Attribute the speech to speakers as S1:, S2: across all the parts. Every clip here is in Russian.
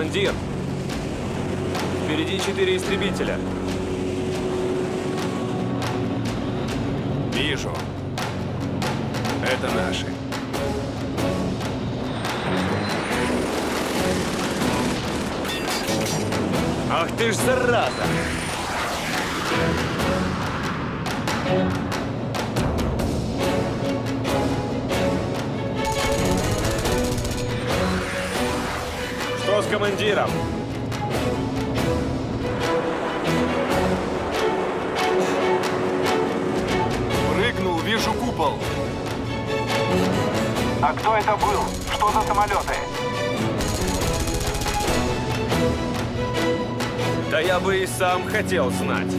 S1: Командир! Впереди 4 истребителя.
S2: Вижу. Это наши.
S1: Ах ты ж зараза! Что с командиром?
S2: Прыгнул, вижу купол.
S3: А кто это был? Что за самолеты?
S1: Да я бы и сам хотел знать.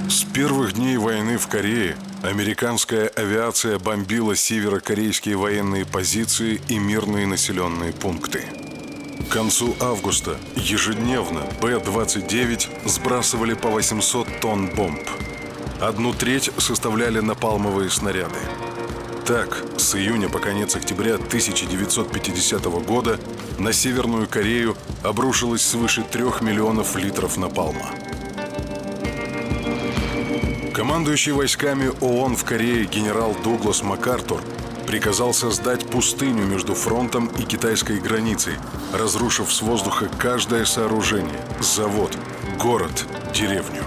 S4: С первых дней войны в Корее американская авиация бомбила северокорейские военные позиции и мирные населенные пункты. К концу августа ежедневно Б-29 сбрасывали по 800 тонн бомб. 1/3 составляли напалмовые снаряды. Так, с июня по конец октября 1950 года на Северную Корею обрушилось свыше 3 миллионов литров напалма. Командующий войсками ООН в Корее генерал Дуглас МакАртур приказал создать пустыню между фронтом и китайской границей, разрушив с воздуха каждое сооружение – завод, город, деревню.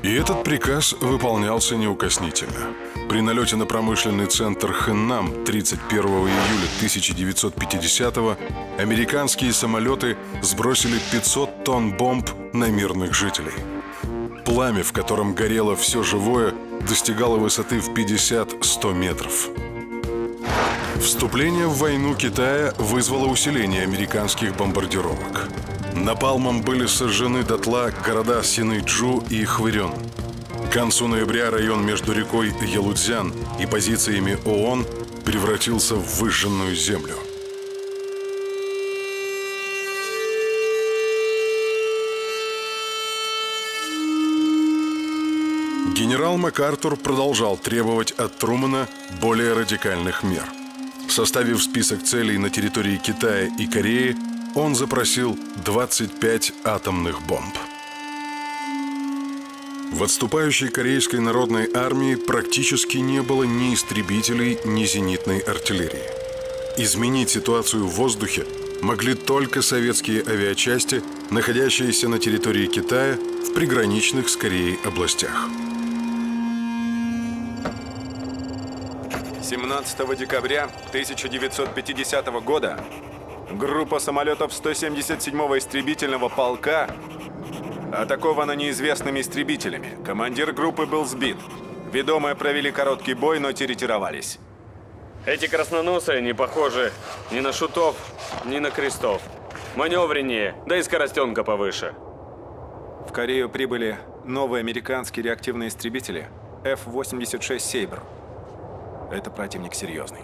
S4: И этот приказ выполнялся неукоснительно. При налете на промышленный центр Хэннам 31 июля 1950-го американские самолеты сбросили 500 тонн бомб на мирных жителей. Пламя, в котором горело все живое, достигало высоты в 50-100 метров. Вступление в войну Китая вызвало усиление американских бомбардировок. Напалмом были сожжены дотла города Синыйджу и Хвырен. К концу ноября район между рекой Ялудзян и позициями ООН превратился в выжженную землю. Генерал МакАртур продолжал требовать от Трумэна более радикальных мер. Составив список целей на территории Китая и Кореи, он запросил 25 атомных бомб. В отступающей Корейской народной армии практически не было ни истребителей, ни зенитной артиллерии. Изменить ситуацию в воздухе могли только советские авиачасти, находящиеся на территории Китая в приграничных с Кореей областях.
S2: 17 декабря 1950 года группа самолетов 177-го истребительного полка атакована неизвестными истребителями. Командир группы был сбит. Ведомые провели короткий бой, но те ретировались.
S1: Эти красноносые не похожи ни на шутов, ни на крестов. Маневреннее, да и скоростенка повыше.
S2: В Корею прибыли новые американские реактивные истребители F-86 Sabre. Это противник серьезный.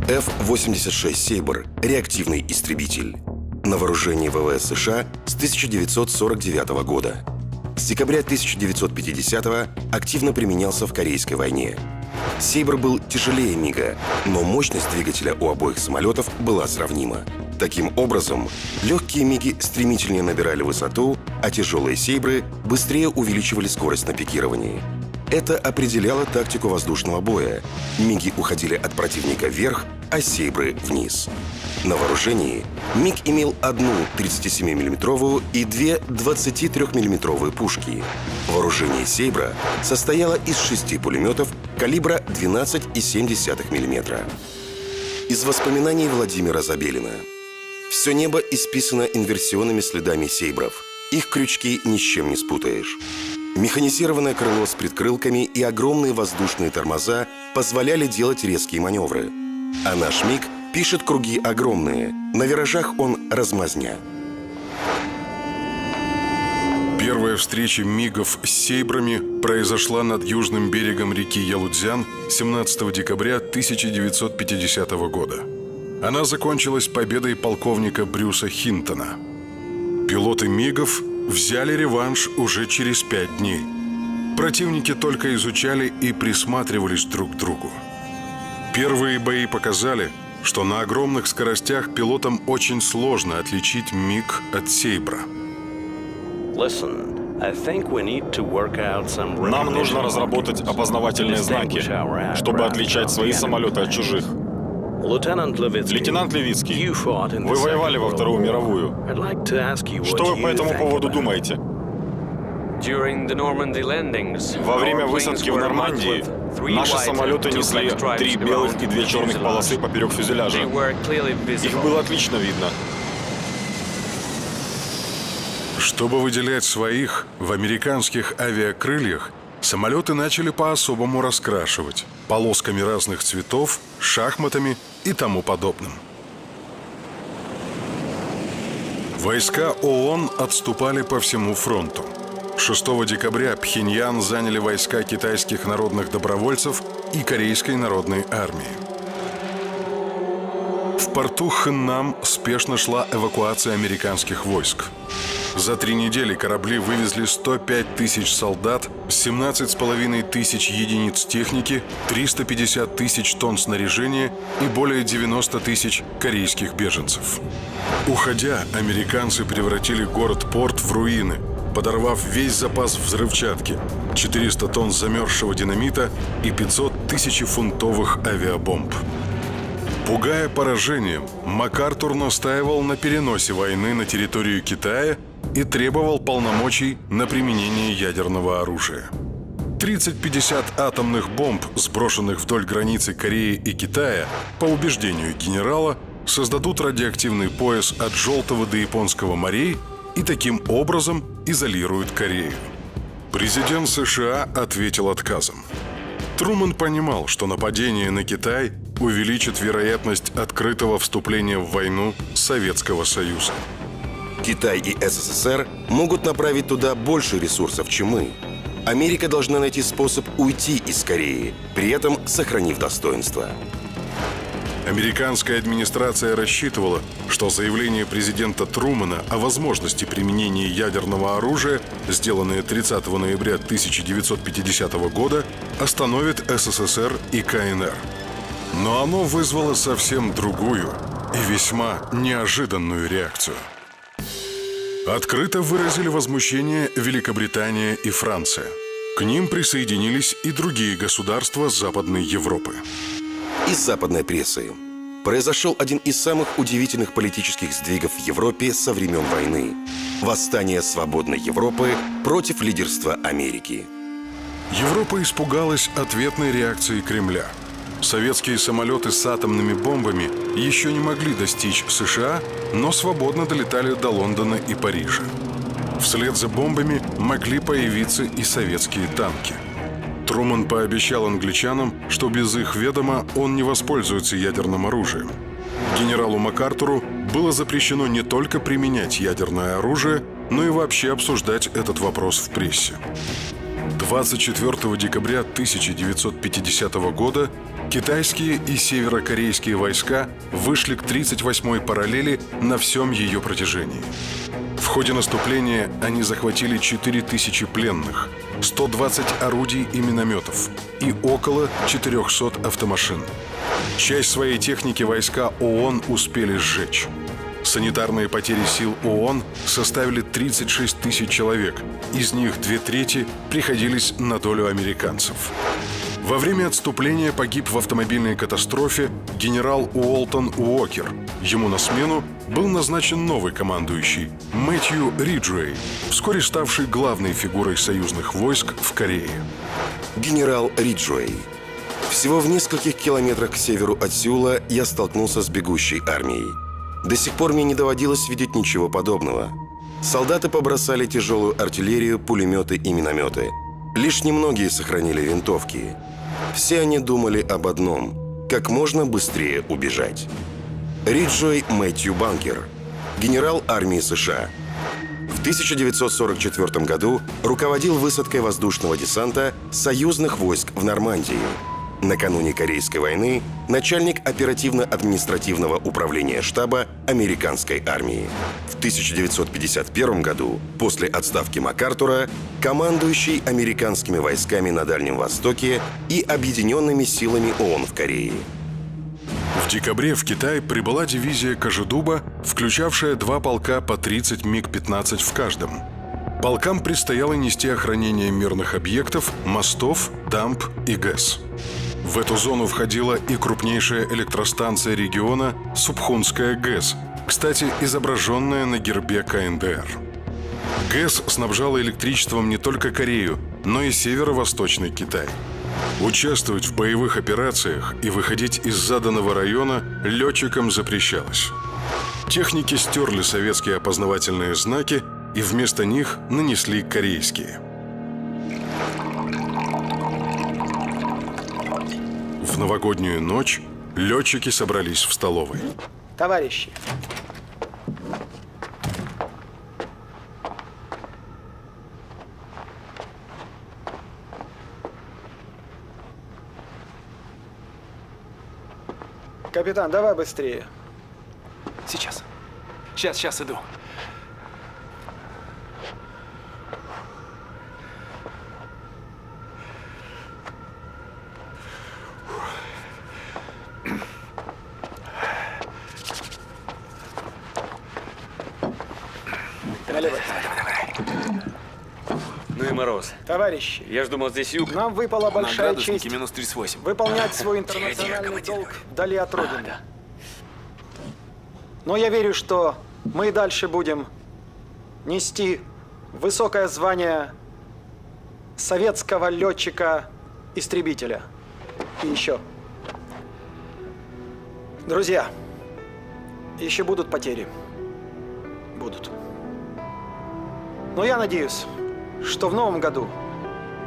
S5: F-86 Sabre – реактивный истребитель. На вооружении ВВС США с 1949 года. С декабря 1950-го активно применялся в Корейской войне. Sabre был тяжелее МиГа, но мощность двигателя у обоих самолетов была сравнима. Таким образом, легкие МиГи стремительнее набирали высоту, а тяжелые Сейбры быстрее увеличивали скорость на пикировании. Это определяло тактику воздушного боя. МиГи уходили от противника вверх, а Сейбры — вниз. На вооружении МиГ имел одну 37-мм и две 23-мм пушки. Вооружение Сейбра состояло из 6 пулеметов калибра 12,7 мм. Из воспоминаний Владимира Забелина. В Все небо исписано инверсионными следами сейбров. Их крючки ни с чем не спутаешь. Механизированное крыло с предкрылками и огромные воздушные тормоза позволяли делать резкие маневры. А наш МиГ пишет круги огромные. На виражах он размазня.
S4: Первая встреча МиГов с сейбрами произошла над южным берегом реки Ялудзян 17 декабря 1950 года. Она закончилась победой полковника Брюса Хинтона. Пилоты МиГов взяли реванш уже через 5 дней. Противники только изучали и присматривались друг к другу. Первые бои показали, что на огромных скоростях пилотам очень сложно отличить МиГ от сейбра.
S6: Нам нужно разработать опознавательные знаки, чтобы отличать свои самолеты от чужих. Лейтенант Левицкий, вы воевали во Вторую мировую. Что вы по этому поводу думаете? Во время высадки в Нормандии наши самолеты несли 3 белых и 2 черных полосы поперек фюзеляжа. Их было отлично видно.
S4: Чтобы выделять своих, в американских авиакрыльях самолеты начали по-особому раскрашивать полосками разных цветов, шахматами и тому подобным. Войска ООН отступали по всему фронту. 6 декабря Пхеньян заняли войска китайских народных добровольцев и Корейской народной армии. В порту Хэннам спешно шла эвакуация американских войск. За 3 недели корабли вывезли 105 тысяч солдат, 17,5 тысяч единиц техники, 350 тысяч тонн снаряжения и более 90 тысяч корейских беженцев. Уходя, американцы превратили город-порт в руины, подорвав весь запас взрывчатки, 400 тонн замерзшего динамита и 500 тысячефунтовых авиабомб. Пугая поражением, МакАртур настаивал на переносе войны на территорию Китая и требовал полномочий на применение ядерного оружия. 30-50 атомных бомб, сброшенных вдоль границы Кореи и Китая, по убеждению генерала, создадут радиоактивный пояс от Желтого до Японского морей и таким образом изолируют Корею. Президент США ответил отказом. Трумэн понимал, что нападение на Китай увеличит вероятность открытого вступления в войну Советского Союза.
S5: Китай и СССР могут направить туда больше ресурсов, чем мы. Америка должна найти способ уйти из Кореи, при этом сохранив достоинство.
S4: Американская администрация рассчитывала, что заявление президента Трумэна о возможности применения ядерного оружия, сделанное 30 ноября 1950 года, остановит СССР и КНР. Но оно вызвало совсем другую и весьма неожиданную реакцию. Открыто выразили возмущение Великобритания и Франция. К ним присоединились и другие государства Западной Европы.
S5: Из западной прессы. Произошел один из самых удивительных политических сдвигов в Европе со времен войны. Восстание свободной Европы против лидерства Америки.
S4: Европа испугалась ответной реакции Кремля. Советские самолеты с атомными бомбами еще не могли достичь США, но свободно долетали до Лондона и Парижа. Вслед за бомбами могли появиться и советские танки. Трумэн пообещал англичанам, что без их ведома он не воспользуется ядерным оружием. Генералу МакАртуру было запрещено не только применять ядерное оружие, но и вообще обсуждать этот вопрос в прессе. 24 декабря 1950 года китайские и северокорейские войска вышли к 38-й параллели на всем ее протяжении. В ходе наступления они захватили 4000 пленных, 120 орудий и минометов и около 400 автомашин. Часть своей техники войска ООН успели сжечь. Санитарные потери сил ООН составили 36 тысяч человек, из них 2/3 приходились на долю американцев. Во время отступления погиб в автомобильной катастрофе генерал Уолтон Уокер. Ему на смену был назначен новый командующий Мэтью Риджуэй, вскоре ставший главной фигурой союзных войск в Корее.
S5: Генерал Риджуэй. Всего в нескольких километрах к северу от Сеула я столкнулся с бегущей армией. До сих пор мне не доводилось видеть ничего подобного. Солдаты побросали тяжелую артиллерию, пулеметы и минометы. Лишь немногие сохранили винтовки. Все они думали об одном – как можно быстрее убежать. Риджуэй Мэтью Банкер, генерал армии США. В 1944 году руководил высадкой воздушного десанта союзных войск в Нормандии. Накануне Корейской войны начальник оперативно-административного управления штаба американской армии. В 1951 году, после отставки МакАртура, командующий американскими войсками на Дальнем Востоке и объединенными силами ООН в Корее.
S4: В декабре в Китай прибыла дивизия Кожедуба, включавшая 2 полка по 30 МиГ-15 в каждом. Полкам предстояло нести охранение мирных объектов, мостов, дамб и ГЭС. В эту зону входила и крупнейшая электростанция региона Супхунская ГЭС, кстати, изображенная на гербе КНДР. ГЭС снабжала электричеством не только Корею, но и северо-восточный Китай. Участвовать в боевых операциях и выходить из заданного района летчикам запрещалось. Техники стерли советские опознавательные знаки и вместо них нанесли корейские. В новогоднюю ночь летчики собрались в столовой.
S7: Товарищи, капитан, давай быстрее.
S3: Сейчас иду.
S7: Налево.
S1: Ну и мороз.
S7: Товарищи,
S1: Я ж думал, здесь юг.
S7: нам выпала большая честь
S2: минус 38.
S7: выполнять свой интернациональный долг вдали от Родины. Но я верю, что мы и дальше будем нести высокое звание советского летчика-истребителя. И еще. Друзья, еще будут потери. Будут. Но я надеюсь, что в новом году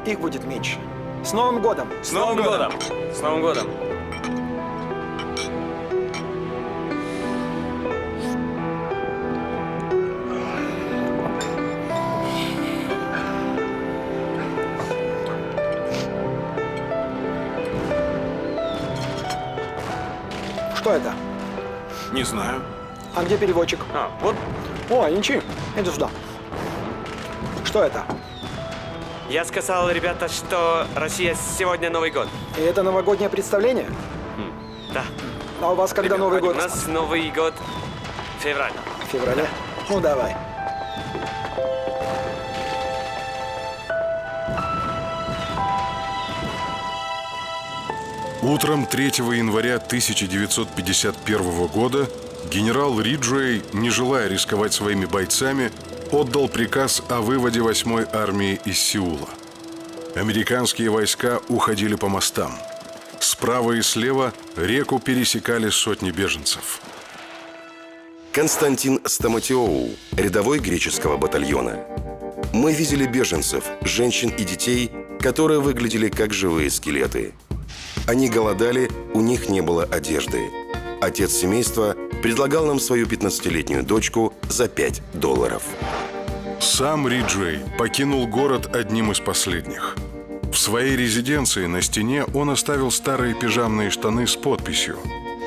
S7: их будет меньше. С Новым годом!
S1: С Новым годом! С Новым годом!
S7: Что это?
S2: Не знаю.
S7: А где переводчик?
S1: Вот
S7: О, ничего, иди сюда. Что это?
S1: я сказал, ребята, что Россия сегодня Новый год.
S7: И это новогоднее представление?
S1: Да.
S7: А у вас когда Новый год?
S1: У нас Новый год февраль.
S7: В феврале? Ну, давай.
S4: Утром 3 января 1951 года генерал Риджуэй, не желая рисковать своими бойцами, отдал приказ о выводе 8-й армии из Сеула. Американские войска уходили по мостам. Справа и слева реку пересекали сотни беженцев.
S5: Константин Стаматиоу, рядовой греческого батальона. Мы видели беженцев, женщин и детей, которые выглядели как живые скелеты. Они голодали, у них не было одежды. Отец семейства предлагал нам свою 15-летнюю дочку за $5.
S4: Сам Риджуэй покинул город одним из последних. В своей резиденции на стене он оставил старые пижамные штаны с подписью: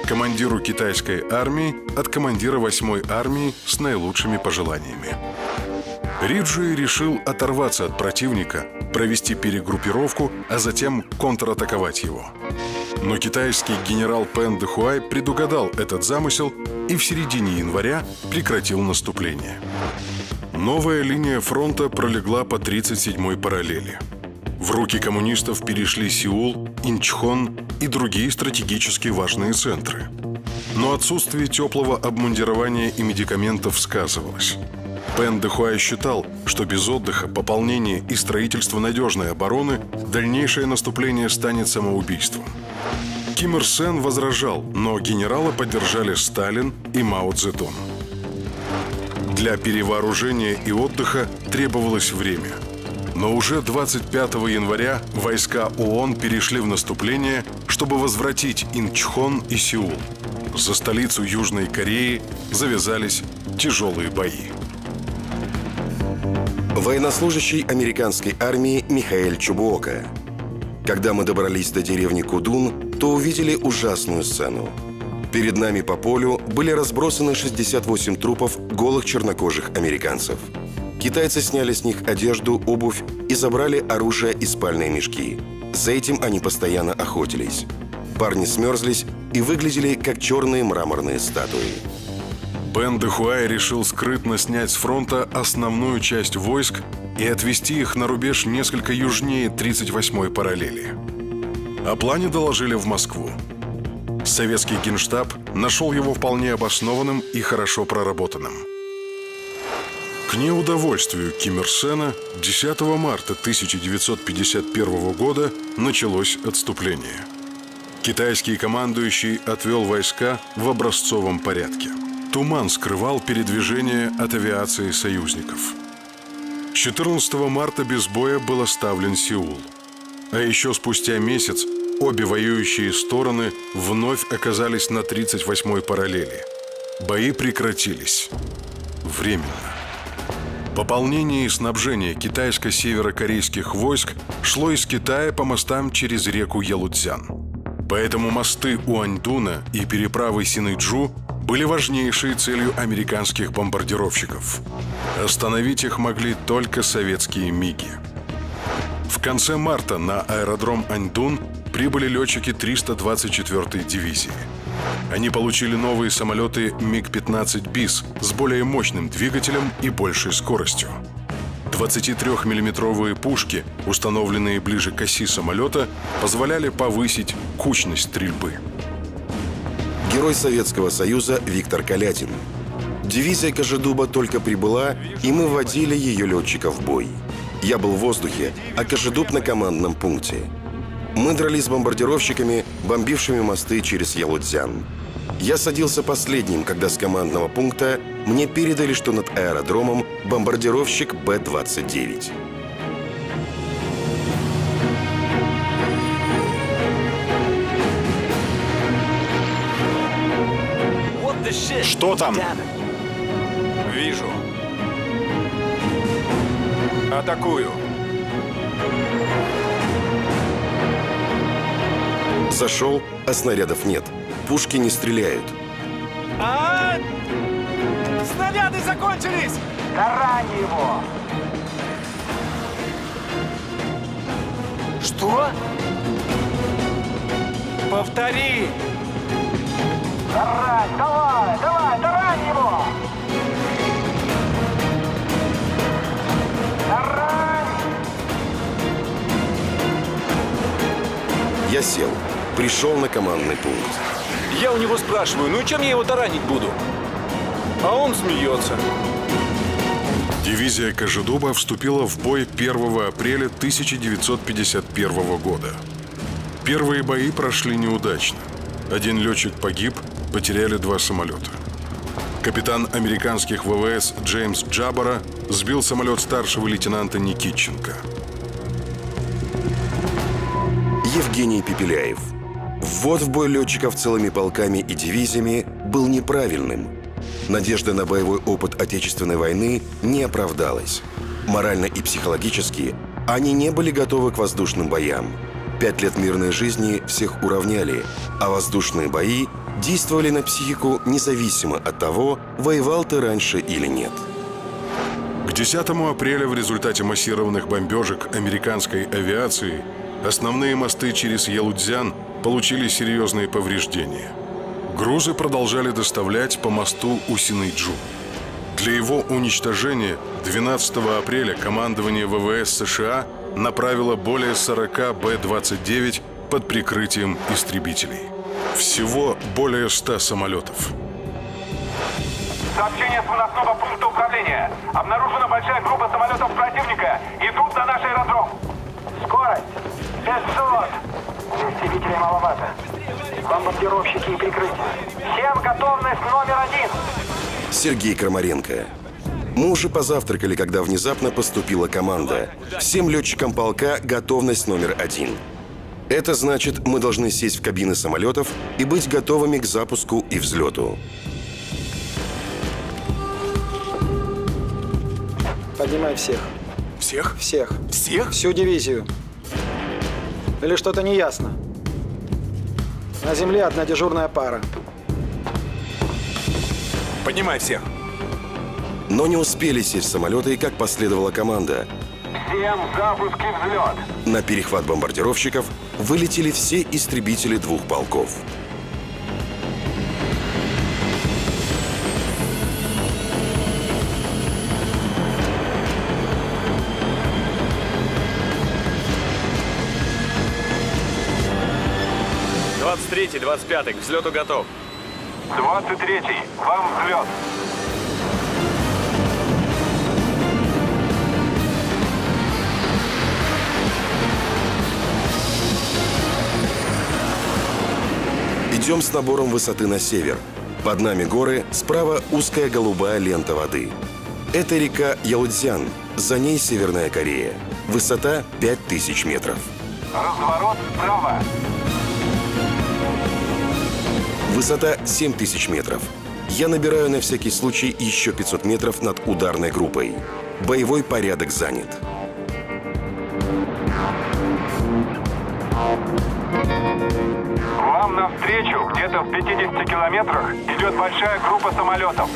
S4: «Командиру китайской армии от командира 8-й армии с наилучшими пожеланиями». Риджуэй решил оторваться от противника, провести перегруппировку, а затем контратаковать его. Но китайский генерал Пэн Дэхуай предугадал этот замысел и в середине января прекратил наступление. Новая линия фронта пролегла по 37-й параллели. В руки коммунистов перешли Сеул, Инчхон и другие стратегически важные центры. Но отсутствие теплого обмундирования и медикаментов сказывалось. Пэн Дэхуай считал, что без отдыха, пополнения и строительства надежной обороны дальнейшее наступление станет самоубийством. Ким Ир Сен возражал, но генерала поддержали Сталин и Мао Цзэдун. Для перевооружения и отдыха требовалось время. Но уже 25 января войска ООН перешли в наступление, чтобы возвратить Инчхон и Сеул. За столицу Южной Кореи завязались тяжелые бои.
S5: Военнослужащий американской армии Михаэль Чубуока. Когда мы добрались до деревни Кудун, то увидели ужасную сцену. Перед нами по полю были разбросаны 68 трупов голых чернокожих американцев. Китайцы сняли с них одежду, обувь и забрали оружие и спальные мешки. За этим они постоянно охотились. Парни смерзлись и выглядели как черные мраморные статуи.
S4: Бен Дэхуай решил скрытно снять с фронта основную часть войск и отвести их на рубеж несколько южнее 38-й параллели. О плане доложили в Москву. Советский генштаб нашел его вполне обоснованным и хорошо проработанным. К неудовольствию Ким Ир Сена 10 марта 1951 года началось отступление. Китайский командующий отвел войска в образцовом порядке. Туман скрывал передвижение от авиации союзников. 14 марта без боя был оставлен Сеул. А еще спустя месяц обе воюющие стороны вновь оказались на 38-й параллели. Бои прекратились. Временно. Пополнение и снабжение китайско-северокорейских войск шло из Китая по мостам через реку Ялудзян. Поэтому мосты Уаньдуна и переправы Синыйджу были важнейшей целью американских бомбардировщиков. Остановить их могли только советские МиГи. В конце марта на аэродром Аньдун прибыли летчики 324-й дивизии. Они получили новые самолеты МиГ-15 БИС с более мощным двигателем и большей скоростью. 23-миллиметровые пушки, установленные ближе к оси самолета, позволяли повысить кучность стрельбы.
S5: Герой Советского Союза Виктор Калятин. Дивизия Кожедуба только прибыла, и мы вводили ее летчиков в бой. Я был в воздухе, а Кожедуб на командном пункте. Мы дрались с бомбардировщиками, бомбившими мосты через Ялудзян. Я садился последним, когда с командного пункта мне передали, что над аэродромом бомбардировщик Б-29.
S6: Что там?
S2: Вижу. Атакую.
S5: Зашел, а снарядов нет. Пушки не стреляют.
S3: Снаряды закончились! Тарань его! Что? Повтори! Тарань, давай, тарань его! Тарань!
S5: Я сел. Пришел на командный пункт.
S8: Я у него спрашиваю, ну чем я его таранить буду? А он смеется.
S4: Дивизия Кожедуба вступила в бой 1 апреля 1951 года. Первые бои прошли неудачно. Один летчик погиб, потеряли 2 самолета. Капитан американских ВВС Джеймс Джаббара сбил самолет старшего лейтенанта Никитченко.
S5: Евгений Пепеляев. Ввод в бой летчиков целыми полками и дивизиями был неправильным. Надежда на боевой опыт Отечественной войны не оправдалась. Морально и психологически они не были готовы к воздушным боям. 5 лет мирной жизни всех уравняли, а воздушные бои действовали на психику независимо от того, воевал ты раньше или нет.
S4: К 10 апреля в результате массированных бомбежек американской авиации основные мосты через Ялудзян получили серьезные повреждения. Грузы продолжали доставлять по мосту у Синыйджу. Для его уничтожения 12 апреля командование ВВС США направило более 40 Б-29 под прикрытием истребителей. Всего более 100 самолетов.
S3: Сообщение с выносного пункта управления. Обнаружена большая группа самолетов противника. Идут на наш аэродром. Скорость 500. Истребителей маловато. бомбардировщики и прикрытие. Всем готовность номер 1.
S5: Сергей Крамаренко. Мы уже позавтракали, когда внезапно поступила команда. Всем летчикам полка готовность номер 1. Это значит, мы должны сесть в кабины самолетов и быть готовыми к запуску и взлету.
S7: Поднимай всех.
S2: Всех?
S7: Всех.
S2: Всех?
S7: Всю дивизию. Или что-то неясно? На земле одна дежурная пара.
S2: Поднимай всех.
S5: Но не успели сесть в самолеты, как последовала команда.
S3: Всем запуск и взлет.
S5: На перехват бомбардировщиков вылетели все истребители двух полков.
S1: «23-й, 25-й, к взлету готов.
S3: 23-й, вам взлет.
S5: Идем с набором высоты на север. Под нами горы, справа узкая голубая лента воды. Это река Яодзян, за ней Северная Корея. Высота 5000 метров.
S3: Разворот вправо.
S5: Высота 7000 метров. Я набираю на всякий случай еще 500 метров над ударной группой. Боевой порядок занят.
S3: Вам навстречу, где-то в 50 километрах, идет большая группа самолетов.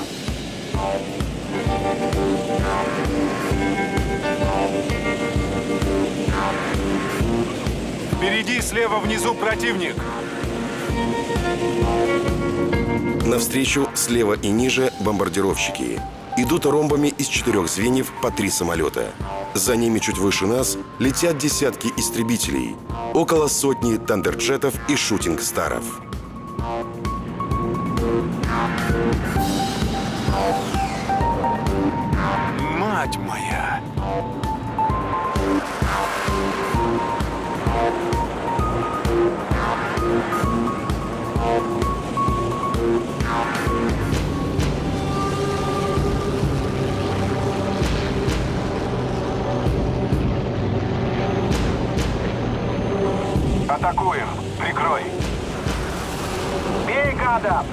S2: Впереди, слева, внизу противник.
S5: Навстречу слева и ниже бомбардировщики. Идут ромбами из 4 звеньев по 3 самолета. За ними чуть выше нас летят десятки истребителей. Около сотни тандерджетов и шутинг-старов.
S2: Мать моя!
S3: Атакуем. Прикрой. Бей гадов!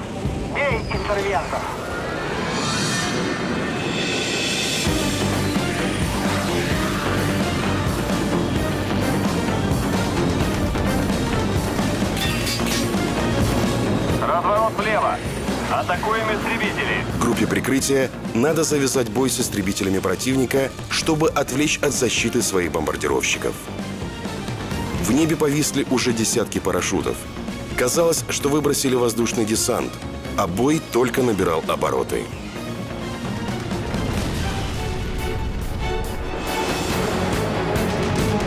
S3: Бей интервентов! Разворот влево. Атакуем истребители.
S5: Группе прикрытия надо завязать бой с истребителями противника, чтобы отвлечь от защиты своих бомбардировщиков. В небе повисли уже десятки парашютов. Казалось, что выбросили воздушный десант, а бой только набирал обороты.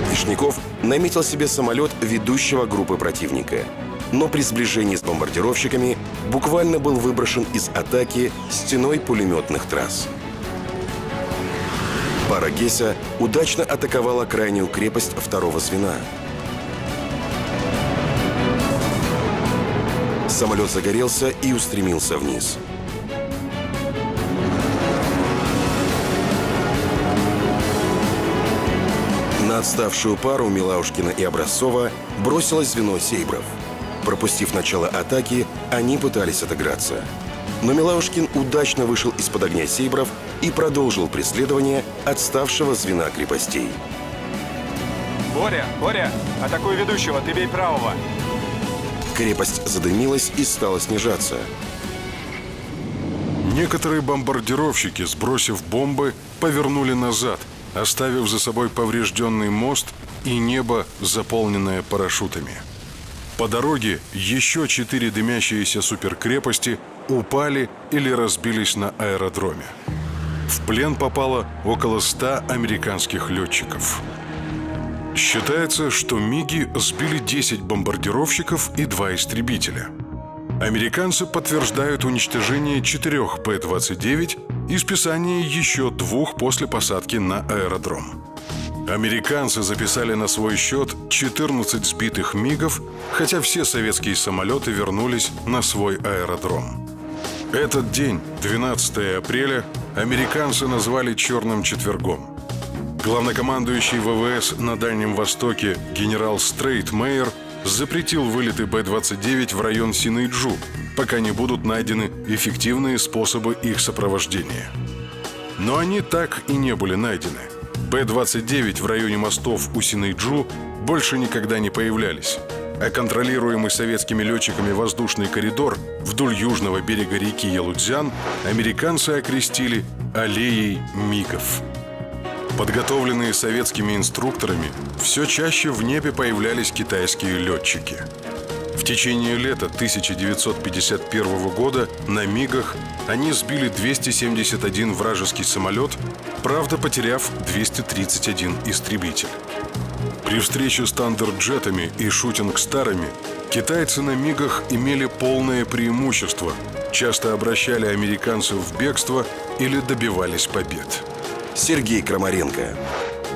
S5: Вишняков наметил себе самолет ведущего группы противника, но при сближении с бомбардировщиками буквально был выброшен из атаки стеной пулеметных трасс. Пара Геся удачно атаковала крайнюю крепость второго звена. Самолет загорелся и устремился вниз. На отставшую пару Милаушкина и Образцова бросилось звено сейбров. Пропустив начало атаки, они пытались отыграться. Но Милаушкин удачно вышел из-под огня сейбров и продолжил преследование отставшего звена крепостей.
S2: Боря, атакуй ведущего, ты бей правого.
S5: Крепость задымилась и стала снижаться.
S4: Некоторые бомбардировщики, сбросив бомбы, повернули назад, оставив за собой поврежденный мост и небо, заполненное парашютами. По дороге еще 4 дымящиеся суперкрепости упали или разбились на аэродроме. В плен попало около 100 американских летчиков. Считается, что МиГи сбили 10 бомбардировщиков и 2 истребителя. Американцы подтверждают уничтожение 4 П-29 и списание еще 2 после посадки на аэродром. Американцы записали на свой счет 14 сбитых МиГов, хотя все советские самолеты вернулись на свой аэродром. Этот день, 12 апреля, американцы назвали «Черным четвергом». Главнокомандующий ВВС на Дальнем Востоке генерал Стрейтмейер запретил вылеты Б-29 в район Синыйджу, пока не будут найдены эффективные способы их сопровождения. Но они так и не были найдены. Б-29 в районе мостов у Синыйджу больше никогда не появлялись, а контролируемый советскими летчиками воздушный коридор вдоль южного берега реки Ялудзян американцы окрестили «Аллеей МиГов». Подготовленные советскими инструкторами, все чаще в небе появлялись китайские летчики. В течение лета 1951 года на МиГах они сбили 271 вражеский самолет, правда потеряв 231 истребитель. При встрече с тандерджетами и шутинг-старами китайцы на МиГах имели полное преимущество, часто обращали американцев в бегство или добивались побед.
S5: Сергей Крамаренко.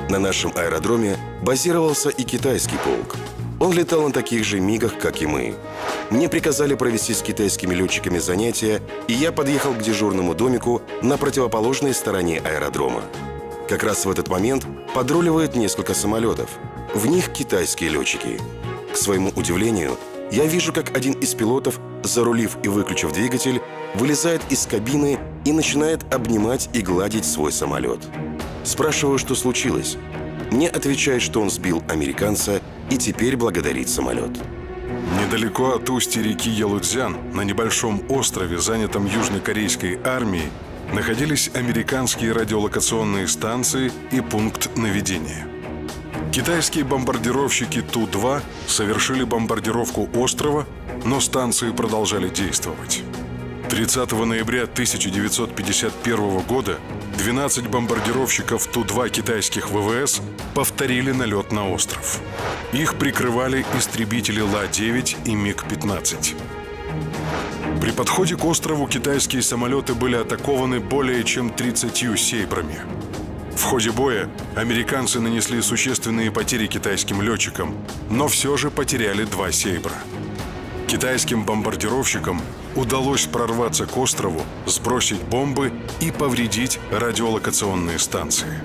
S5: На нашем аэродроме базировался и китайский полк. Он летал на таких же МиГах, как и мы. Мне приказали провести с китайскими летчиками занятия, и я подъехал к дежурному домику на противоположной стороне аэродрома. Как раз в этот момент подруливает несколько самолетов. В них китайские летчики. К своему удивлению, я вижу, как один из пилотов, зарулив и выключив двигатель, вылезает из кабины и начинает обнимать и гладить свой самолет. Спрашиваю, что случилось. Мне отвечают, что он сбил американца и теперь благодарит самолет.
S4: Недалеко от устья реки Ялудзян, на небольшом острове, занятом южнокорейской армией, находились американские радиолокационные станции и пункт наведения. Китайские бомбардировщики Ту-2 совершили бомбардировку острова, но станции продолжали действовать. 30 ноября 1951 года 12 бомбардировщиков Ту-2 китайских ВВС повторили налет на остров. Их прикрывали истребители Ла-9 и МиГ-15. При подходе к острову китайские самолеты были атакованы более чем 30 «Сейбрами». В ходе боя американцы нанесли существенные потери китайским летчикам, но все же потеряли 2 «Сейбра». Китайским бомбардировщикам удалось прорваться к острову, сбросить бомбы и повредить радиолокационные станции.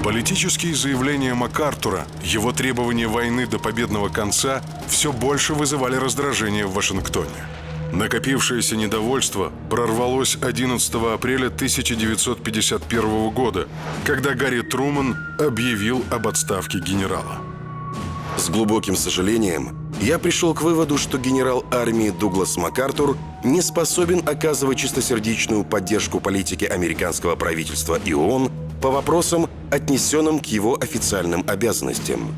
S4: Политические заявления МакАртура, его требования войны до победного конца все больше вызывали раздражение в Вашингтоне. Накопившееся недовольство прорвалось 11 апреля 1951 года, когда Гарри Трумэн объявил об отставке генерала.
S5: С глубоким сожалением я пришел к выводу, что генерал армии Дуглас МакАртур не способен оказывать чистосердечную поддержку политике американского правительства и ООН по вопросам, отнесенным к его официальным обязанностям.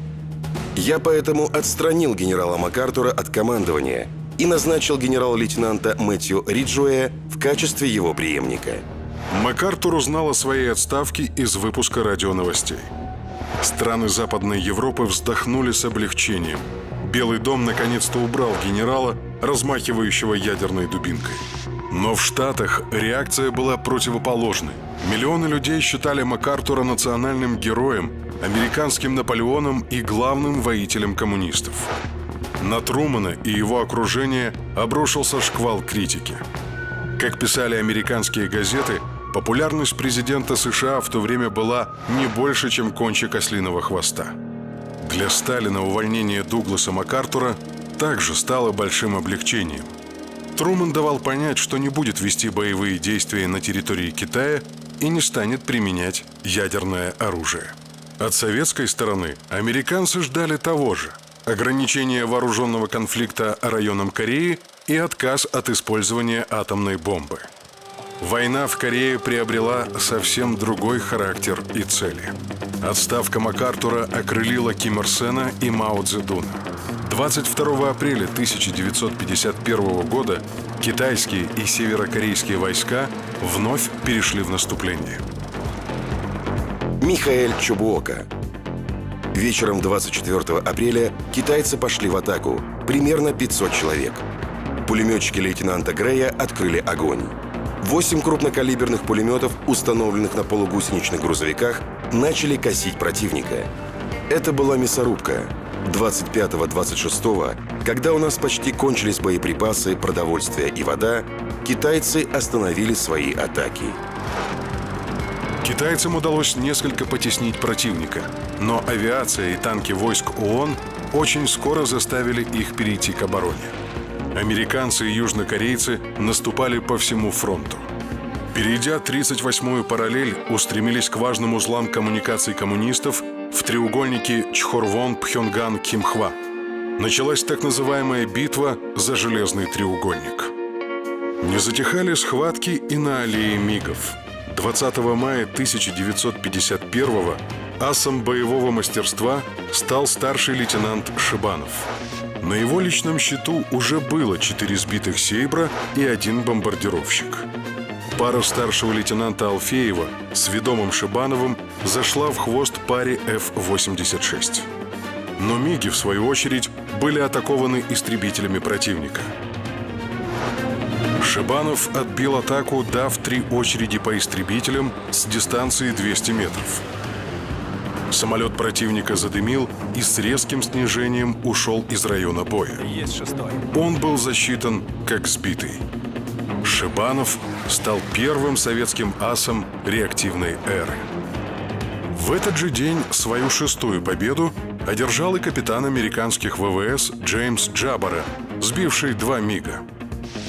S5: Я поэтому отстранил генерала МакАртура от командования и назначил генерал-лейтенанта Мэтью Риджуэя в качестве его преемника.
S4: МакАртур узнал о своей отставке из выпуска радионовостей. Страны Западной Европы вздохнули с облегчением. Белый дом наконец-то убрал генерала, размахивающего ядерной дубинкой. Но в Штатах реакция была противоположной. Миллионы людей считали МакАртура национальным героем, американским Наполеоном и главным воителем коммунистов. На Трумэна и его окружение обрушился шквал критики. Как писали американские газеты, популярность президента США в то время была не больше, чем кончик ослиного хвоста. Для Сталина увольнение Дугласа МакАртура также стало большим облегчением. Трумэн давал понять, что не будет вести боевые действия на территории Китая и не станет применять ядерное оружие. От советской стороны американцы ждали того же – ограничение вооруженного конфликта районом Кореи и отказ от использования атомной бомбы. Война в Корее приобрела совсем другой характер и цели. Отставка МакАртура окрылила Ким Ир Сена и Мао Цзэдуна. 22 апреля 1951 года китайские и северокорейские войска вновь перешли в наступление.
S5: Михаэль Чубуока. Вечером 24 апреля китайцы пошли в атаку. примерно 500 человек. Пулеметчики лейтенанта Грея открыли огонь. 8 крупнокалиберных пулеметов, установленных на полугусеничных грузовиках, начали косить противника. Это была мясорубка. 25-26, когда у нас почти кончились боеприпасы, продовольствие и вода, китайцы остановили свои атаки.
S4: Китайцам удалось несколько потеснить противника, но авиация и танки войск ООН очень скоро заставили их перейти к обороне. Американцы и южнокорейцы наступали по всему фронту. Перейдя 38-ю параллель, устремились к важным узлам коммуникаций коммунистов в треугольнике Чхорвон-Пхёнган-Кимхва. Началась так называемая битва за Железный треугольник. Не затихали схватки и на аллее Мигов. 20 мая 1951-го асом боевого мастерства стал старший лейтенант Шибанов. На его личном счету уже было 4 сбитых «Сейбра» и 1 бомбардировщик. Пара старшего лейтенанта Алфеева с ведомым Шибановым зашла в хвост паре F-86. Но «Миги», в свою очередь, были атакованы истребителями противника. Шибанов отбил атаку, дав 3 очереди по истребителям с дистанции 200 метров. Самолет противника задымил и с резким снижением ушел из района боя. Он был засчитан как сбитый. Шибанов стал первым советским асом реактивной эры. В этот же день свою 6-ю победу одержал и капитан американских ВВС Джеймс Джабара, сбивший 2 «Мига».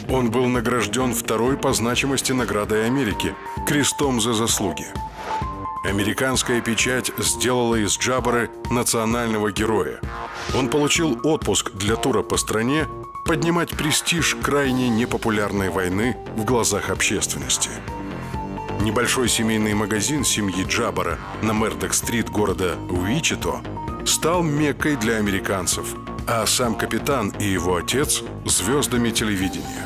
S4: Он был награжден 2-й по значимости наградой Америки – крестом за заслуги. Американская печать сделала из Джабары национального героя. Он получил отпуск для тура по стране, поднимать престиж крайне непопулярной войны в глазах общественности. Небольшой семейный магазин семьи Джабара на Мердок-стрит города Уичито стал меккой для американцев, а сам капитан и его отец – звездами телевидения.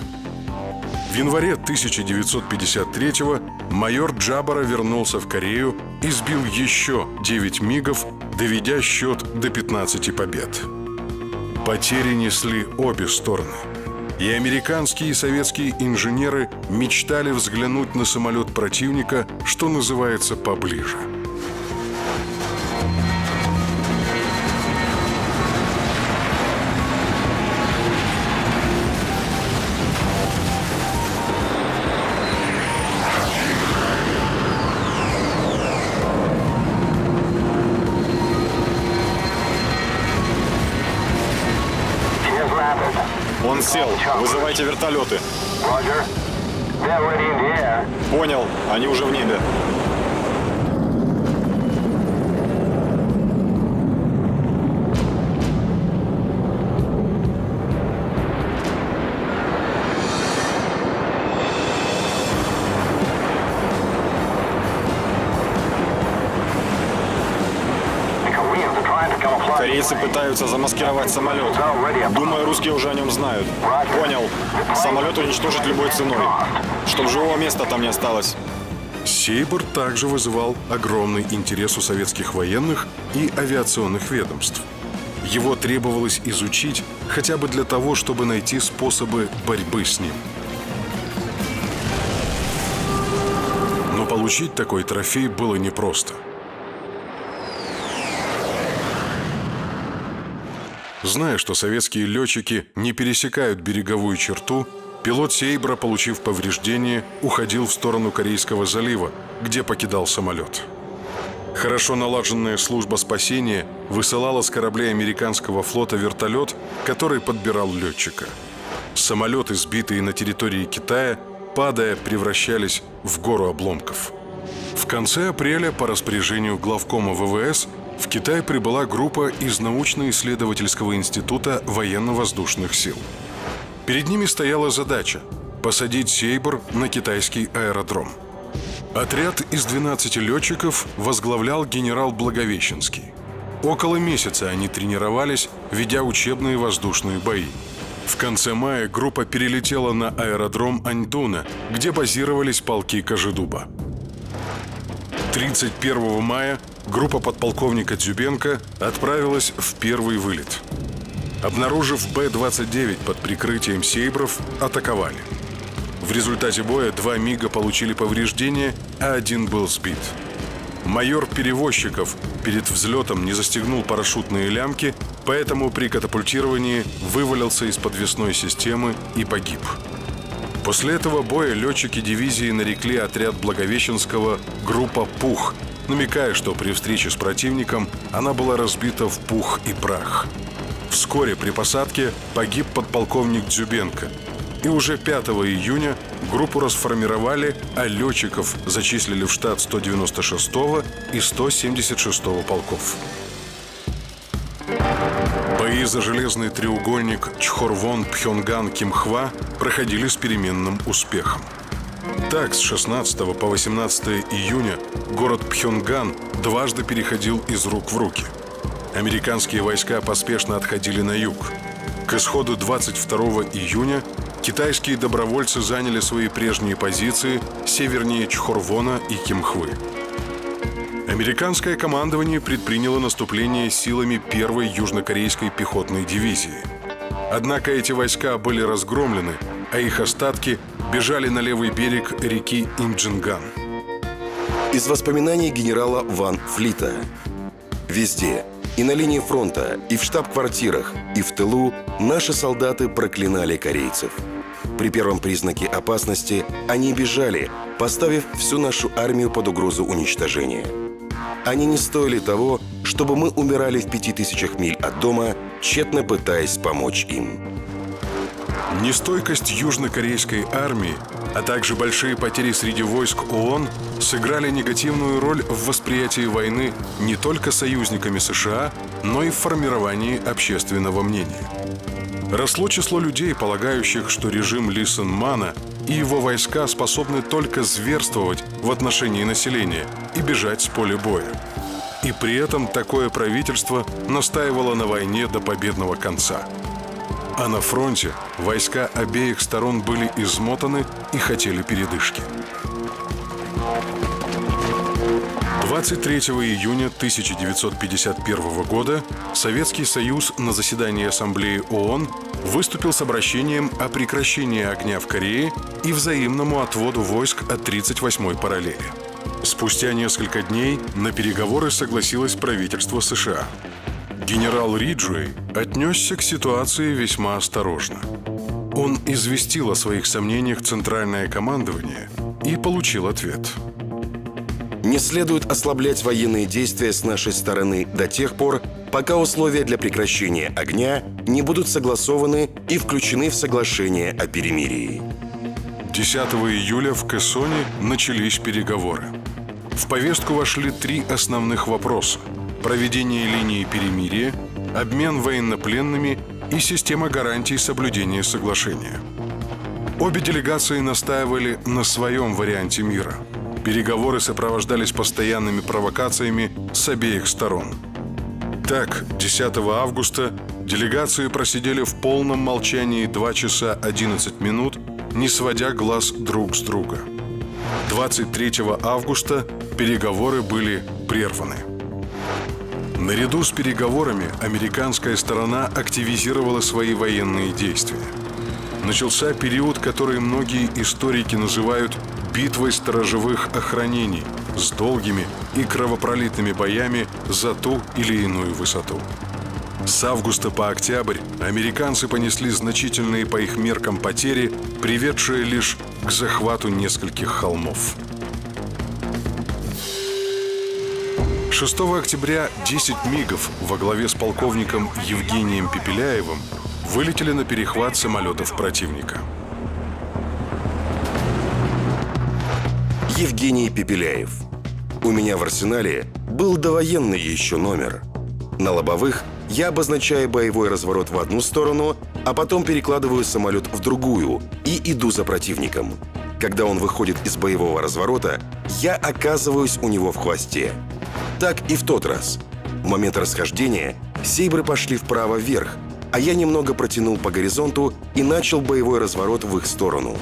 S4: В январе 1953-го майор Джабара вернулся в Корею и сбил еще 9 «Мигов», доведя счет до 15 побед. Потери несли обе стороны. И американские, и советские инженеры мечтали взглянуть на самолет противника, что называется, поближе.
S6: Он сел. Вызывайте вертолеты. Понял. Они уже в небе. Корейцы пытаются замаскировать самолет. Думаю, русские уже о нем знают. Понял. Самолет уничтожить любой ценой. Чтоб живого места там не осталось.
S4: «Сейбр» также вызывал огромный интерес у советских военных и авиационных ведомств. Его требовалось изучить хотя бы для того, чтобы найти способы борьбы с ним. Но получить такой трофей было непросто. Зная, что советские летчики не пересекают береговую черту, пилот «Сейбра», получив повреждение, уходил в сторону Корейского залива, где покидал самолет. Хорошо налаженная служба спасения высылала с кораблей американского флота вертолет, который подбирал летчика. Самолеты, сбитые на территории Китая, падая, превращались в гору обломков. В конце апреля по распоряжению главкома ВВС в Китай прибыла группа из научно-исследовательского института военно-воздушных сил. Перед ними стояла задача – посадить «Сейбр» на китайский аэродром. Отряд из 12 летчиков возглавлял генерал Благовещенский. Около месяца они тренировались, ведя учебные воздушные бои. В конце мая группа перелетела на аэродром Аньдуна, где базировались полки Кожедуба. 31 мая группа подполковника Дзюбенко отправилась в первый вылет. обнаружив Б-29 под прикрытием «Сейбров», атаковали. В результате боя 2 МиГа получили повреждения, а 1 был сбит. Майор Перевозчиков перед взлетом не застегнул парашютные лямки, поэтому при катапультировании вывалился из подвесной системы и погиб. После этого боя летчики дивизии нарекли отряд Благовещенского «Группа Пух», намекая, что при встрече с противником она была разбита в пух и прах. Вскоре при посадке погиб подполковник Дзюбенко. И уже 5 июня группу расформировали, а летчиков зачислили в штат 196-го и 176-го полков. Бои за железный треугольник Чхорвон-Пхёнган-Кимхва проходили с переменным успехом. Так, с 16 по 18 июня город Пхёнган дважды переходил из рук в руки. Американские войска поспешно отходили на юг. К исходу 22 июня китайские добровольцы заняли свои прежние позиции севернее Чхорвона и Кимхвы. Американское командование предприняло наступление силами 1-й южнокорейской пехотной дивизии. Однако эти войска были разгромлены, а их остатки бежали на левый берег реки Имджинган.
S5: Из воспоминаний генерала Ван Флита. Везде, и на линии фронта, и в штаб-квартирах, и в тылу наши солдаты проклинали корейцев. При первом признаке опасности они бежали, поставив всю нашу армию под угрозу уничтожения. Они не стоили того, чтобы мы умирали в 5000 миль от дома, тщетно пытаясь помочь им.
S4: Нестойкость южнокорейской армии, а также большие потери среди войск ООН сыграли негативную роль в восприятии войны не только союзниками США, но и в формировании общественного мнения. Росло число людей, полагающих, что режим Ли Сын Мана и его войска способны только зверствовать в отношении населения и бежать с поля боя. И при этом такое правительство настаивало на войне до победного конца. А на фронте войска обеих сторон были измотаны и хотели передышки. 23 июня 1951 года Советский Союз на заседании Ассамблеи ООН выступил с обращением о прекращении огня в Корее и взаимному отводу войск от 38-й параллели. Спустя несколько дней на переговоры согласилось правительство США. Генерал Риджуэй отнесся к ситуации весьма осторожно. Он известил о своих сомнениях Центральное командование и получил ответ.
S5: Не следует ослаблять военные действия с нашей стороны до тех пор, пока условия для прекращения огня не будут согласованы и включены в соглашение о перемирии.
S4: 10 июля в Кэсоне начались переговоры. В повестку вошли 3 основных вопроса: проведение линии перемирия, обмен военнопленными и система гарантий соблюдения соглашения. Обе делегации настаивали на своем варианте мира. Переговоры сопровождались постоянными провокациями с обеих сторон. Так, 10 августа делегации просидели в полном молчании 2 часа 11 минут, не сводя глаз друг с друга. 23 августа переговоры были прерваны. Наряду с переговорами американская сторона активизировала свои военные действия. Начался период, который многие историки называют битвой сторожевых охранений с долгими и кровопролитными боями за ту или иную высоту. С августа по октябрь американцы понесли значительные по их меркам потери, приведшие лишь к захвату нескольких холмов. 6 октября 10 МиГов во главе с полковником Евгением Пепеляевым вылетели на перехват самолетов противника.
S5: Евгений Пепеляев. У меня в арсенале был довоенный еще номер. На лобовых я обозначаю боевой разворот в одну сторону, а потом перекладываю самолет в другую и иду за противником. Когда он выходит из боевого разворота, я оказываюсь у него в хвосте. Так и в тот раз. В момент расхождения сейбры пошли вправо-вверх, а я немного протянул по горизонту и начал боевой разворот в их сторону.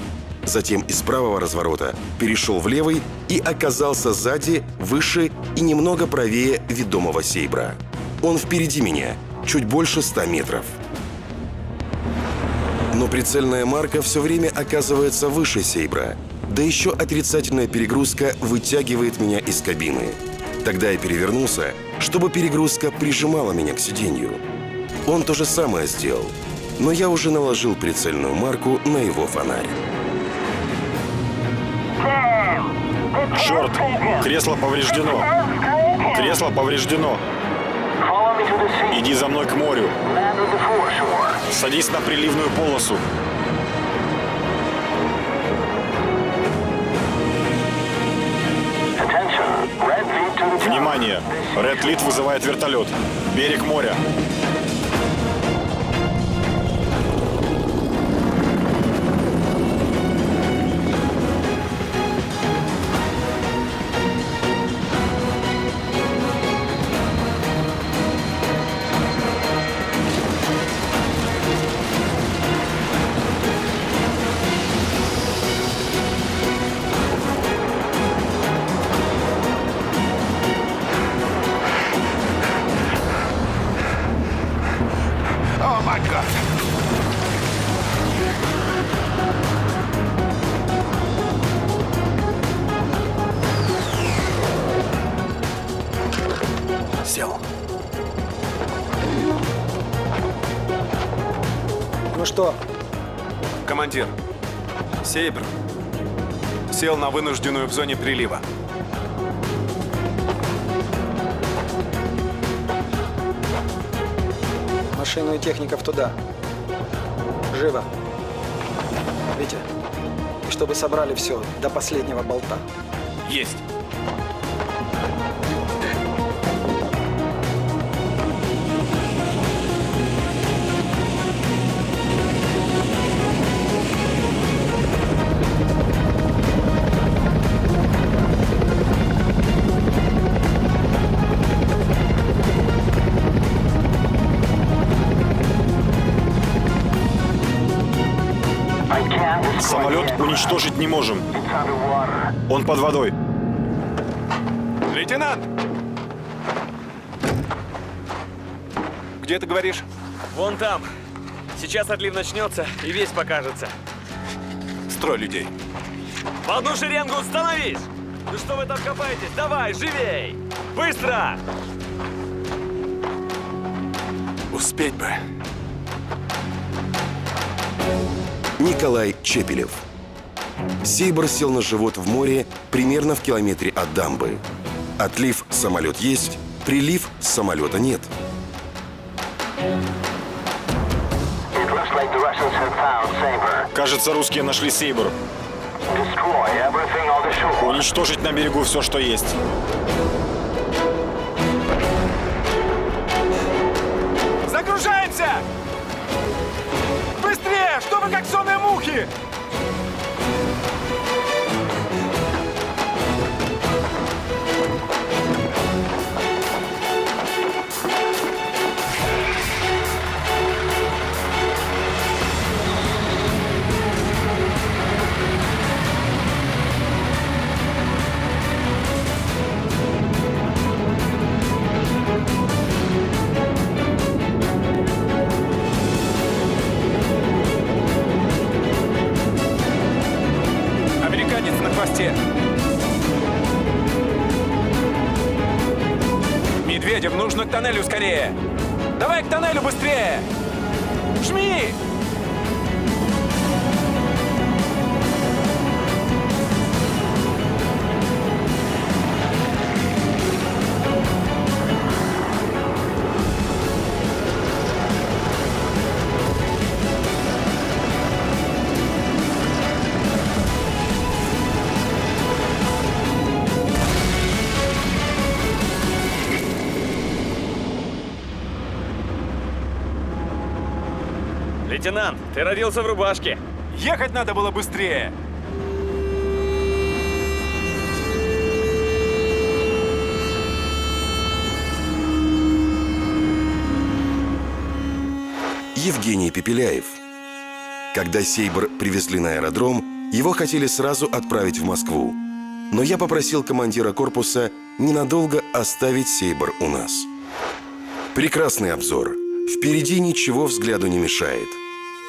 S5: Затем из правого разворота перешел в левый и оказался сзади, выше и немного правее ведомого сейбра. Он впереди меня, чуть больше 100 метров. Но прицельная марка все время оказывается выше «Сейбра». Да еще отрицательная перегрузка вытягивает меня из кабины. Тогда я перевернулся, чтобы перегрузка прижимала меня к сиденью. Он то же самое сделал, но я уже наложил прицельную марку на его фонарь.
S6: Черт! Кресло повреждено! Кресло повреждено! Иди за мной к морю! Садись на приливную полосу! Внимание! Ред Лид вызывает вертолет. Берег моря.
S3: О, май гад!
S2: Сел.
S7: Ну что,
S2: Командир, «Сейбр» сел на вынужденную в зоне прилива.
S7: машину и техников туда. Живо. Витя, и чтобы собрали все до последнего болта.
S2: Есть.
S6: Самолет уничтожить не можем. Он под водой.
S2: Лейтенант! Где ты говоришь?
S1: Вон там. Сейчас отлив начнется, и весь покажется.
S2: Строй людей.
S1: В одну шеренгу становись! Ну что вы там копаетесь? Давай, живей! Быстро!
S2: Успеть бы.
S5: Николай Чепелев. «Сейбр» сел на живот в море примерно в километре от дамбы. Отлив самолет есть, прилив самолета нет.
S6: Кажется, русские нашли «Сейбр». Уничтожить на берегу все, что есть.
S3: Загружаемся! Быстрее! Что вы как сонные мухи? Американец на хвосте. Медведев, нужно к тоннелю скорее. Давай к тоннелю быстрее. Жми!
S1: Лейтенант, ты родился в рубашке.
S3: Ехать надо было быстрее.
S5: Евгений Пепеляев. Когда «Сейбр» привезли на аэродром, его хотели сразу отправить в Москву. Но я попросил командира корпуса ненадолго оставить «Сейбр» у нас. Прекрасный обзор. Впереди ничего взгляду не мешает.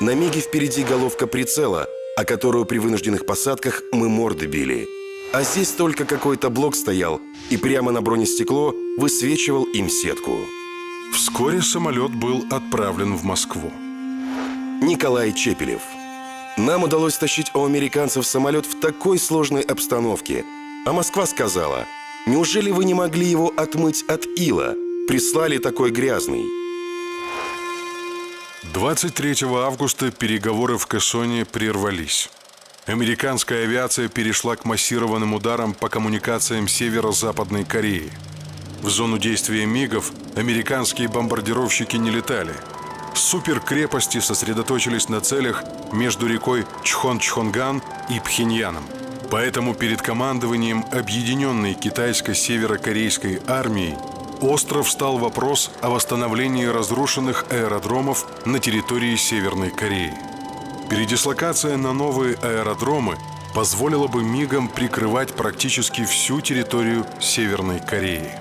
S5: На Миге впереди головка прицела, о которую при вынужденных посадках мы морды били. А здесь только какой-то блок стоял и прямо на бронестекло высвечивал им сетку.
S4: Вскоре самолет был отправлен в Москву.
S5: Николай Чепелев. Нам удалось тащить у американцев самолет в такой сложной обстановке. А Москва сказала: неужели вы не могли его отмыть от ила? Прислали такой грязный.
S4: 23 августа переговоры в Кэсоне прервались. Американская авиация перешла к массированным ударам по коммуникациям Северо-Западной Кореи. В зону действия МиГов американские бомбардировщики не летали. Суперкрепости сосредоточились на целях между рекой Чхон-Чхонган и Пхеньяном. Поэтому перед командованием Объединенной китайско-северокорейской армии остро встал вопрос о восстановлении разрушенных аэродромов на территории Северной Кореи. Передислокация на новые аэродромы позволила бы МиГам прикрывать практически всю территорию Северной Кореи.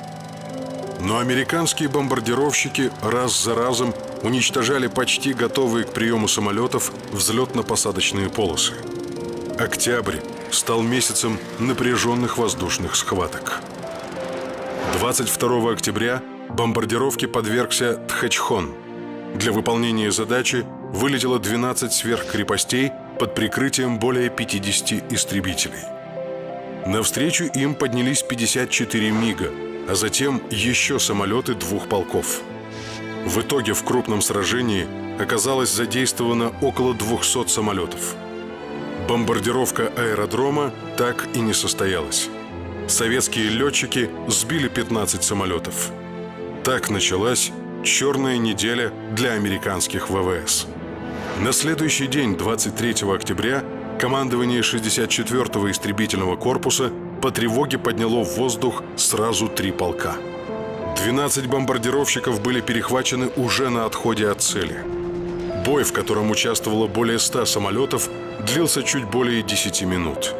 S4: Но американские бомбардировщики раз за разом уничтожали почти готовые к приему самолетов взлетно-посадочные полосы. Октябрь стал месяцем напряженных воздушных схваток. 22 октября бомбардировке подвергся Тхэчхон. Для выполнения задачи вылетело 12 сверхкрепостей под прикрытием более 50 истребителей. Навстречу им поднялись 54 МиГа, а затем еще самолеты двух полков. В итоге в крупном сражении оказалось задействовано около 200 самолетов. Бомбардировка аэродрома так и не состоялась. Советские летчики сбили 15 самолетов. Так началась черная неделя для американских ВВС. На следующий день, 23 октября, командование 64-го истребительного корпуса по тревоге подняло в воздух сразу 3 полка. 12 бомбардировщиков были перехвачены уже на отходе от цели. Бой, в котором участвовало более 100 самолетов, длился чуть более 10 минут.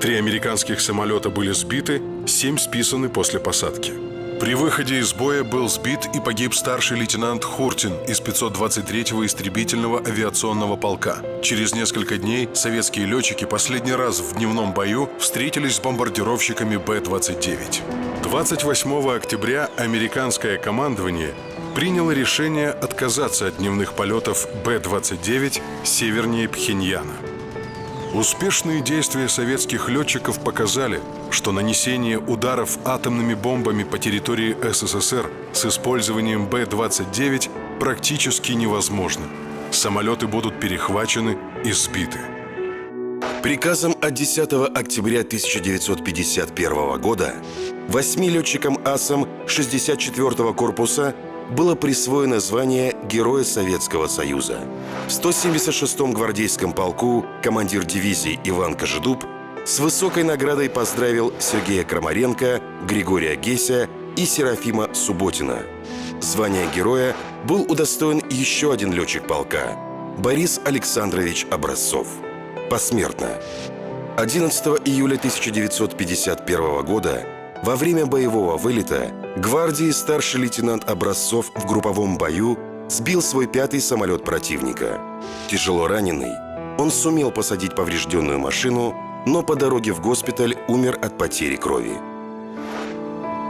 S4: 3 американских самолета были сбиты, 7 списаны после посадки. При выходе из боя был сбит и погиб старший лейтенант Хуртин из 523-го истребительного авиационного полка. Через несколько дней советские летчики последний раз в дневном бою встретились с бомбардировщиками Б-29. 28 октября американское командование приняло решение отказаться от дневных полетов Б-29 севернее Пхеньяна. Успешные действия советских летчиков показали, что нанесение ударов атомными бомбами по территории СССР с использованием Б-29 практически невозможно. Самолеты будут перехвачены и сбиты.
S5: Приказом от 10 октября 1951 года 8 летчикам-асам 64-го корпуса было присвоено звание Героя Советского Союза. В 176-м гвардейском полку командир дивизии Иван Кожедуб с высокой наградой поздравил Сергея Крамаренко, Григория Геся и Серафима Субботина. Звания героя был удостоен еще один летчик полка – Борис Александрович Образцов. Посмертно. 11 июля 1951 года во время боевого вылета гвардии старший лейтенант Образцов в групповом бою сбил свой 5-й самолет противника. Тяжело раненый, он сумел посадить поврежденную машину, но по дороге в госпиталь умер от потери крови.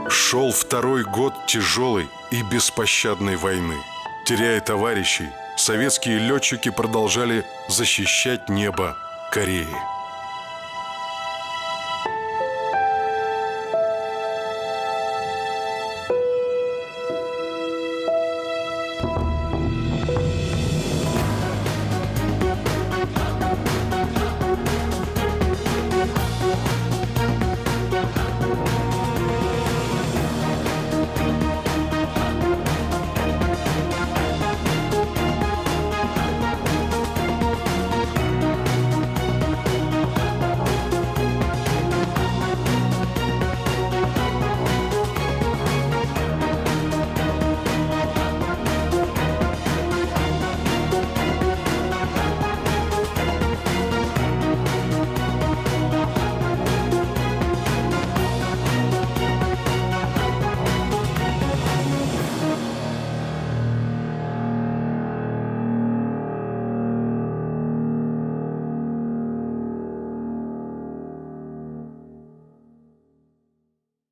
S4: Шел 2-й год тяжелой и беспощадной войны. Теряя товарищей, советские летчики продолжали защищать небо Кореи.